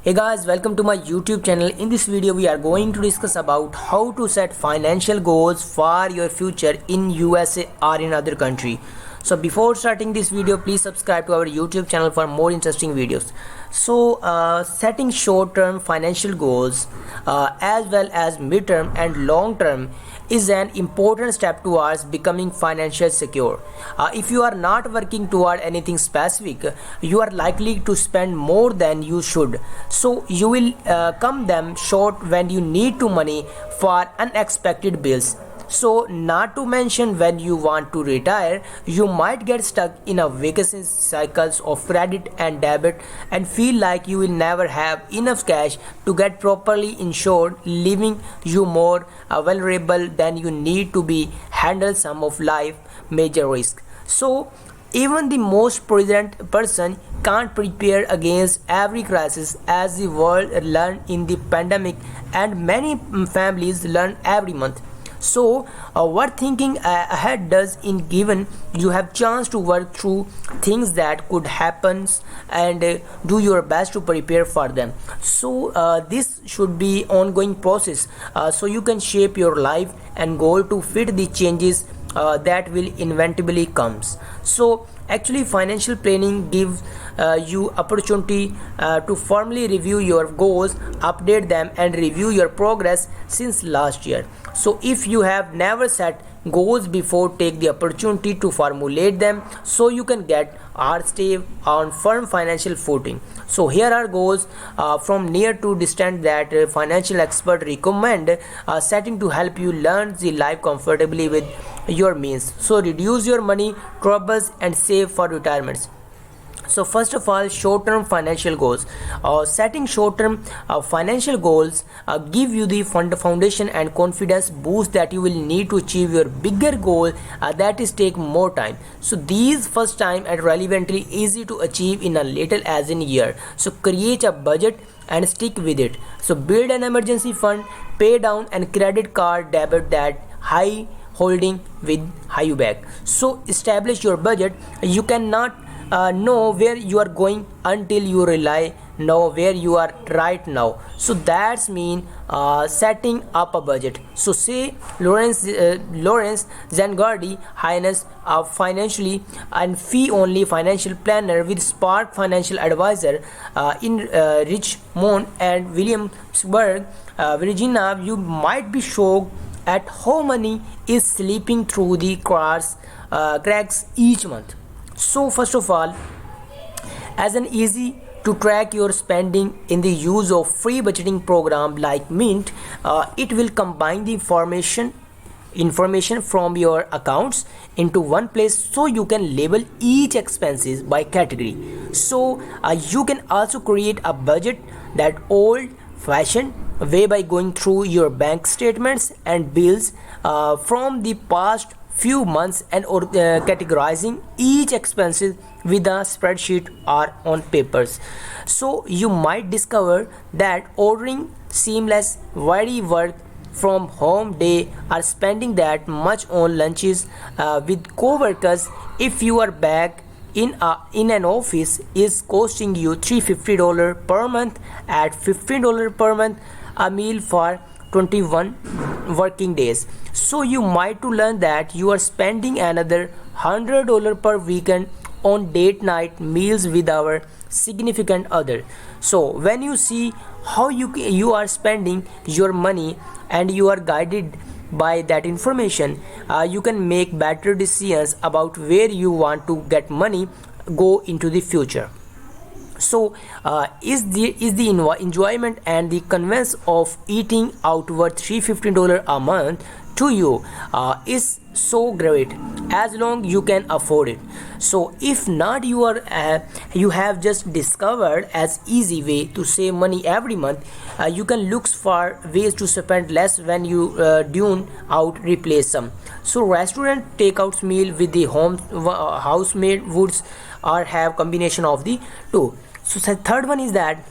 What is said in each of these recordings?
Hey guys, welcome to my YouTube channel. In this video we are going to discuss about how to set financial goals for your future in USA or in other country. So before starting this video, please subscribe to our YouTube channel for more interesting videos. So setting short-term financial goals as well as mid-term and long-term is an important step towards becoming financially secure. If you are not working toward anything specific, you are likely to spend more than you should. So you will come them short when you need to money for unexpected bills. So not to mention, when you want to retire, you might get stuck in a vicious cycles of credit and debit and feel like you will never have enough cash to get properly insured, leaving you more vulnerable than you need to be handle some of life major risk. So even the most prudent person can't prepare against every crisis, as the world learned in the pandemic and many families learn every month. So what thinking ahead does, in given you have chance to work through things that could happen and do your best to prepare for them. So this should be ongoing process, so you can shape your life and goal to fit the changes that will inevitably comes. So actually financial planning gives you opportunity to formally review your goals, update them and review your progress since last year. So if you have never set goals before, take the opportunity to formulate them so you can get or stay on firm financial footing. So here are goals from near to distant that financial expert recommend setting to help you learn the life comfortably with your means. So reduce your money troubles and save for retirements. So first of all, short-term financial goals. Setting short-term financial goals give you the foundation and confidence boost that you will need to achieve your bigger goal that is take more time. So these first time and relevantly easy to achieve in a little as in year. So create a budget and stick with it. So build an emergency fund, pay down and credit card debit that high holding with high back. So establish your budget. You cannot know where you are going until you know where you are right now. So that's mean setting up a budget. So say Lawrence Zangardi, Highness financially and fee only financial planner with Spark Financial Advisor in Richmond and Williamsburg, Virginia. You might be shocked at how money is slipping through the cracks each month. So first of all, as an easy to track your spending in the use of free budgeting program like Mint, it will combine the information from your accounts into one place, so you can label each expenses by category. So you can also create a budget that old fashioned way by going through your bank statements and bills from the past few months and categorizing each expenses with a spreadsheet or on papers. So you might discover that ordering seamless very work from home day or spending that much on lunches with co-workers if you are back in an office is costing you $350 per month at $15 per month a meal for 21 working days. So you might to learn that you are spending another $100 per weekend on date night meals with our significant other. So when you see how you are spending your money and you are guided by that information, you can make better decisions about where you want to get money go into the future. So is the enjoyment and the convenience of eating out worth $350 a month to you is so great as long you can afford it. So if not, you have just discovered as easy way to save money every month. You can look for ways to spend less when you dine out, replace some. So restaurant takeouts meal with the house-made foods or have combination of the two. So the third one is that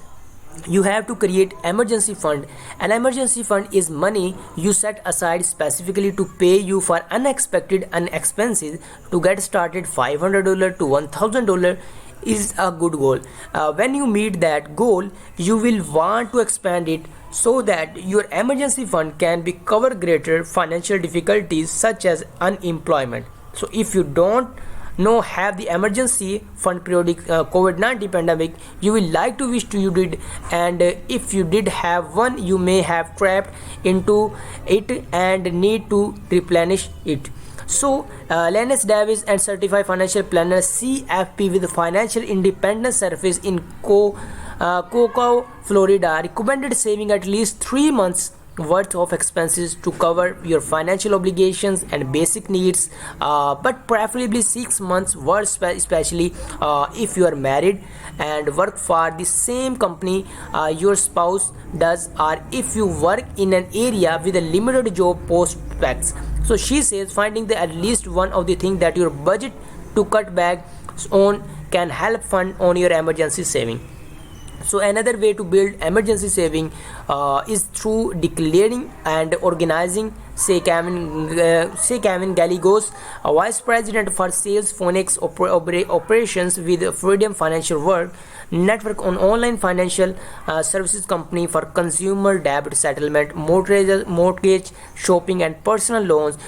you have to create emergency fund. An emergency fund is money you set aside specifically to pay you for unexpected expenses. To get started, $500 to $1,000 is a good goal. When you meet that goal, you will want to expand it so that your emergency fund can be cover greater financial difficulties such as unemployment. So if you don't have the emergency fund periodic COVID-19 pandemic, you will like to wish to you did, and if you did have one, you may have trapped into it and need to replenish it. So Lennox Davis and Certified Financial Planner CFP with Financial Independence Service in Cocoa, Florida recommended saving at least 3 months worth of expenses to cover your financial obligations and basic needs, but preferably 6 months worth, especially if you are married and work for the same company your spouse does, or if you work in an area with a limited job prospects. So she says finding the at least one of the things that your budget to cut back on can help fund on your emergency saving. So another way to build emergency saving is through declaring and organizing. Say Kevin Gallegos, a vice president for sales Phoenix operations with Freedom Financial World Network, on online financial services company for consumer debt settlement, mortgage, shopping, and personal loans.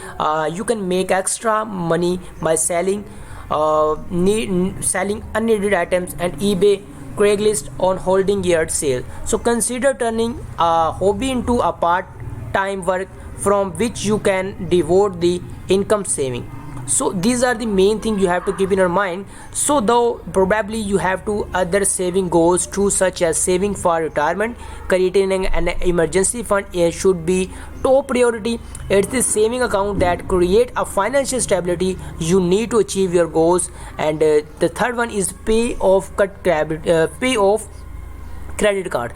You can make extra money by selling unneeded items and eBay, Craigslist on holding yard sale. So consider turning a hobby into a part-time work from which you can devote the income saving. So these are the main things you have to keep in your mind. So though probably you have to other saving goals too, such as saving for retirement, creating an emergency fund should be top priority. It's the saving account that create a financial stability you need to achieve your goals. And the third one is pay off credit card.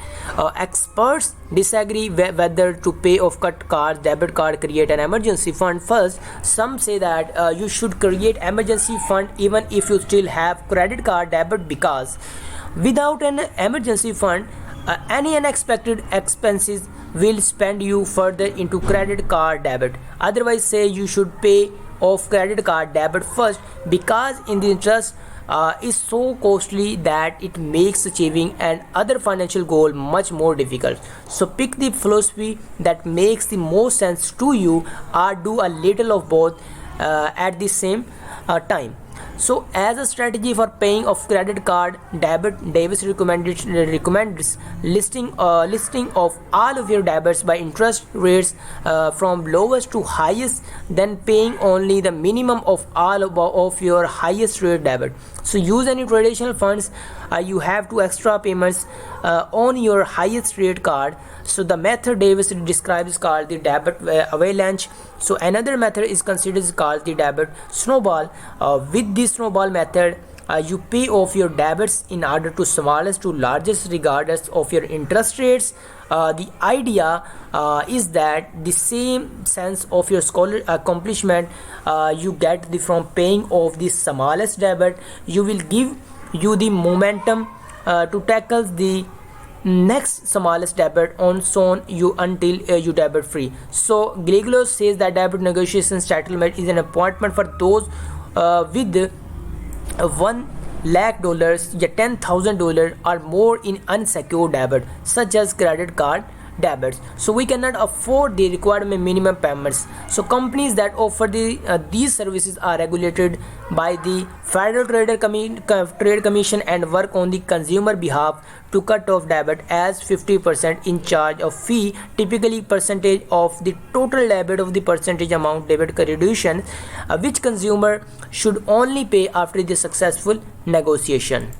Experts disagree whether to pay off cut card, debit card, create an emergency fund first. Some say that you should create emergency fund even if you still have credit card debit, because without an emergency fund, any unexpected expenses will spend you further into credit card debit. Otherwise, say you should pay off credit card debit first, because in the interest is so costly that it makes achieving an other financial goal much more difficult. So pick the philosophy that makes the most sense to you, or do a little of both at the same time. So as a strategy for paying off credit card debit, Davis recommends listing of all of your debits by interest rates from lowest to highest, then paying only the minimum of all of your highest rate debit. So use any traditional funds you have to extra payments on your highest rate card. So the method Davis describes is called the debit avalanche. So another method is considered called the debit snowball. With this snowball method, you pay off your debits in order to smallest to largest regardless of your interest rates. The idea is that the same sense of your accomplishment you get from paying off the smallest debit, you will give you the momentum to tackle the next smallest debit on soon you until you debit free. So Gallegos says that debit negotiation settlement is an appointment for those with $1 lakh or $10,000 or more in unsecured debit, such as credit card debits. So we cannot afford the required minimum payments. So companies that offer these services are regulated by the Federal Trade Commission and work on the consumer behalf to cut off debit as 50% in charge of fee, typically percentage of the total debit of the percentage amount debit reduction, which consumer should only pay after the successful negotiation.